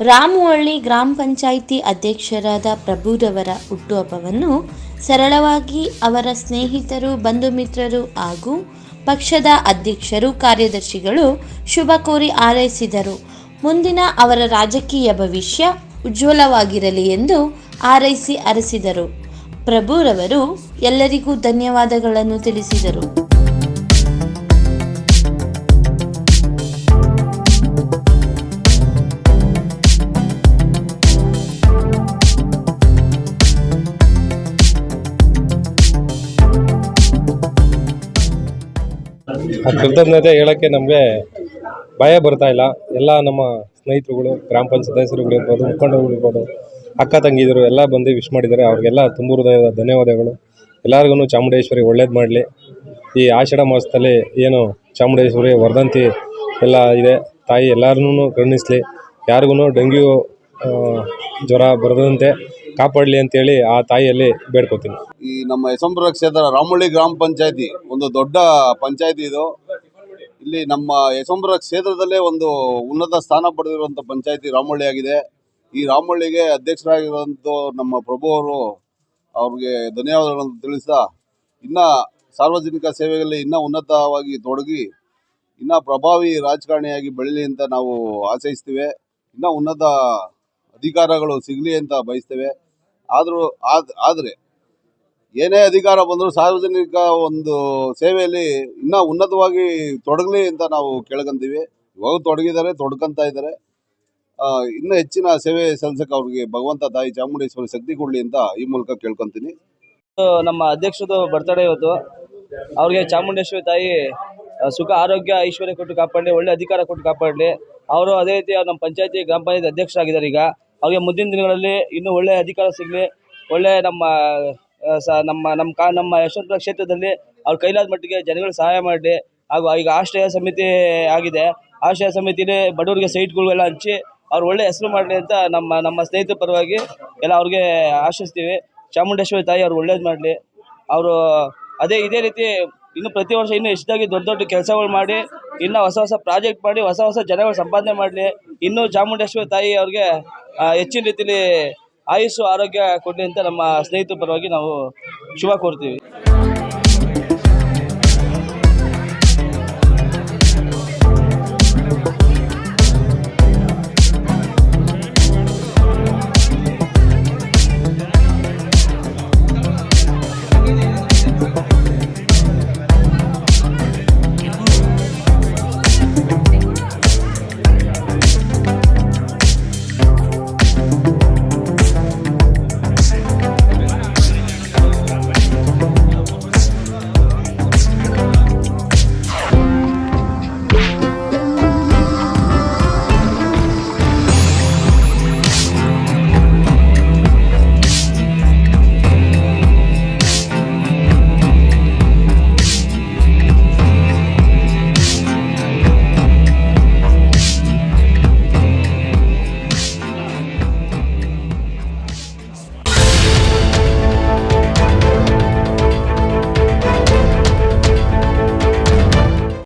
ರಾಮುವಳ್ಳಿ ಗ್ರಾಮ ಪಂಚಾಯಿತಿ ಅಧ್ಯಕ್ಷರಾದ ಪ್ರಭುರವರ ಹುಟ್ಟುಹಬ್ಬವನ್ನು ಸರಳವಾಗಿ ಅವರ ಸ್ನೇಹಿತರು, ಬಂಧು ಮಿತ್ರರು ಹಾಗೂ ಪಕ್ಷದ ಅಧ್ಯಕ್ಷರು, ಕಾರ್ಯದರ್ಶಿಗಳು ಶುಭ ಕೋರಿ ಹಾರೈಸಿದರು. ಮುಂದಿನ ಅವರ ರಾಜಕೀಯ ಭವಿಷ್ಯ ಉಜ್ವಲವಾಗಿರಲಿ ಎಂದು ಹಾರೈಸಿ ಹರಸಿದರು. ಪ್ರಭುರವರು ಎಲ್ಲರಿಗೂ ಧನ್ಯವಾದಗಳನ್ನು ತಿಳಿಸಿದರು. ಆ ಕೃತಜ್ಞತೆ ಹೇಳೋಕ್ಕೆ ನಮಗೆ ಭಯ ಬರ್ತಾ ಇಲ್ಲ. ಎಲ್ಲ ನಮ್ಮ ಸ್ನೇಹಿತರುಗಳು, ಗ್ರಾಮ ಪಂಚಾಯತ್ ಸದಸ್ಯರುಗಳಿರ್ಬೋದು, ಮುಖಂಡರುಗಳಿರ್ಬೋದು, ಅಕ್ಕ ತಂಗಿದರು ಎಲ್ಲ ಬಂದು ವಿಶ್ ಮಾಡಿದ್ದಾರೆ. ಅವ್ರಿಗೆಲ್ಲ ತುಂಬ ಹೃದಯದ ಧನ್ಯವಾದಗಳು. ಎಲ್ಲರಿಗೂ ಚಾಮುಂಡೇಶ್ವರಿ ಒಳ್ಳೇದು ಮಾಡಲಿ. ಈ ಆಷಾಢ ಮಾಸದಲ್ಲಿ ಏನು ಚಾಮುಂಡೇಶ್ವರಿ ವರ್ಧಂತಿ ಎಲ್ಲ ಇದೆ, ತಾಯಿ ಎಲ್ಲರನ್ನೂ ಕರುಣಿಸಲಿ. ಯಾರಿಗೂ ಡೆಂಗ್ಯೂ ಜ್ವರ ಬರದಂತೆ ಕಾಪಾಡಲಿ ಅಂತೇಳಿ ಆ ತಾಯಿಯಲ್ಲಿ ಬೇಡ್ಕೋತೀನಿ. ಈ ನಮ್ಮ ಯಶವಂತಪುರ ಕ್ಷೇತ್ರ ರಾಮುವಳ್ಳಿ ಗ್ರಾಮ ಪಂಚಾಯತಿ ಒಂದು ದೊಡ್ಡ ಪಂಚಾಯತಿ. ಇದು ಇಲ್ಲಿ ನಮ್ಮ ಯಶವಂತಪುರ ಕ್ಷೇತ್ರದಲ್ಲೇ ಒಂದು ಉನ್ನತ ಸ್ಥಾನ ಪಡೆದಿರುವಂಥ ಪಂಚಾಯತಿ ರಾಮುವಳ್ಳಿ ಆಗಿದೆ. ಈ ರಾಮುವಳ್ಳಿಗೆ ಅಧ್ಯಕ್ಷರಾಗಿರುವಂಥ ನಮ್ಮ ಪ್ರಭು ಅವರು ಅವ್ರಿಗೆ ಧನ್ಯವಾದಗಳನ್ನು ತಿಳಿಸ್ತಾ, ಇನ್ನು ಸಾರ್ವಜನಿಕ ಸೇವೆಯಲ್ಲಿ ಇನ್ನೂ ಉನ್ನತವಾಗಿ ತೊಡಗಿ ಇನ್ನೂ ಪ್ರಭಾವಿ ರಾಜಕಾರಣಿಯಾಗಿ ಬೆಳೀಲಿ ಅಂತ ನಾವು ಆಶಯಿಸ್ತೇವೆ. ಇನ್ನೂ ಉನ್ನತ ಅಧಿಕಾರಗಳು ಸಿಗಲಿ ಅಂತ ಬಯಸ್ತೇವೆ. ಆದರೆ ಏನೇ ಅಧಿಕಾರ ಬಂದರೂ ಸಾರ್ವಜನಿಕ ಒಂದು ಸೇವೆಯಲ್ಲಿ ಇನ್ನೂ ಉನ್ನತವಾಗಿ ತೊಡಗಲಿ ಅಂತ ನಾವು ಕೇಳ್ಕೊಂತೀವಿ. ಇವಾಗ ತೊಡಗಿದ್ದಾರೆ, ತೊಡ್ಕೊತಾ ಇದ್ದಾರೆ. ಇನ್ನೂ ಹೆಚ್ಚಿನ ಸೇವೆ ಸಲ್ಲಿಸಕ್ಕೆ ಅವ್ರಿಗೆ ಭಗವಂತ ತಾಯಿ ಚಾಮುಂಡೇಶ್ವರಿ ಶಕ್ತಿ ಕೊಡಲಿ ಅಂತ ಈ ಮೂಲಕ ಕೇಳ್ಕೊತೀನಿ. ನಮ್ಮ ಅಧ್ಯಕ್ಷರದು ಬರ್ತಡೇ ಇವತ್ತು. ಅವ್ರಿಗೆ ಚಾಮುಂಡೇಶ್ವರಿ ತಾಯಿ ಸುಖ, ಆರೋಗ್ಯ, ಐಶ್ವರ್ಯ ಕೊಟ್ಟು ಕಾಪಾಡಲಿ, ಒಳ್ಳೆ ಅಧಿಕಾರ ಕೊಟ್ಟು ಕಾಪಾಡಲಿ. ಅವರು ಅದೇ ರೀತಿ ನಮ್ಮ ಪಂಚಾಯತಿ ಗ್ರಾಮ ಪಂಚಾಯತ್ ಅಧ್ಯಕ್ಷರಾಗಿದ್ದಾರೆ. ಈಗ ಅವ್ರಿಗೆ ಮುಂದಿನ ದಿನಗಳಲ್ಲಿ ಇನ್ನೂ ಒಳ್ಳೆ ಅಧಿಕಾರ ಸಿಗಲಿ. ಒಳ್ಳೆ ನಮ್ಮ ಯಶವಂತಪುರ ಕ್ಷೇತ್ರದಲ್ಲಿ ಅವ್ರ ಕೈಲಾದ ಮಟ್ಟಿಗೆ ಜನಗಳಿಗೆ ಸಹಾಯ ಮಾಡಲಿ. ಹಾಗೂ ಈಗ ಆಶ್ರಯ ಸಮಿತಿ ಆಗಿದೆ. ಆಶ್ರಯ ಸಮಿತಿಲಿ ಬಡವರಿಗೆ ಸೈಟ್ಗಳೆಲ್ಲ ಹಂಚಿ ಅವ್ರು ಒಳ್ಳೆ ಹೆಸರು ಮಾಡಲಿ ಅಂತ ನಮ್ಮ ಸ್ನೇಹಿತರ ಪರವಾಗಿ ಎಲ್ಲ ಅವ್ರಿಗೆ ಆಶಿಸ್ತೀವಿ. ಚಾಮುಂಡೇಶ್ವರಿ ತಾಯಿ ಅವ್ರು ಒಳ್ಳೇದು ಮಾಡಲಿ. ಅವರು ಇದೇ ರೀತಿ ಇನ್ನು ಪ್ರತಿ ವರ್ಷ ಇನ್ನೂ ಹೆಚ್ಚಾಗಿ ದೊಡ್ಡ ಕೆಲಸಗಳು ಮಾಡಿ, ಇನ್ನೂ ಹೊಸ ಪ್ರಾಜೆಕ್ಟ್ ಮಾಡಿ, ಹೊಸ ಜನಗಳು ಸಂಪಾದನೆ ಮಾಡಲಿ. ಇನ್ನೂ ಚಾಮುಂಡೇಶ್ವರಿ ತಾಯಿ ಅವ್ರಿಗೆ ಹೆಚ್ಚಿನ ರೀತಿಯಲ್ಲಿ ಆಯುಸ್ಸು, ಆರೋಗ್ಯ ಕೊಡಲಿ ಅಂತ ನಮ್ಮ ಸ್ನೇಹಿತರ ಪರವಾಗಿ ನಾವು ಶುಭ ಕೋರ್ತೀವಿ.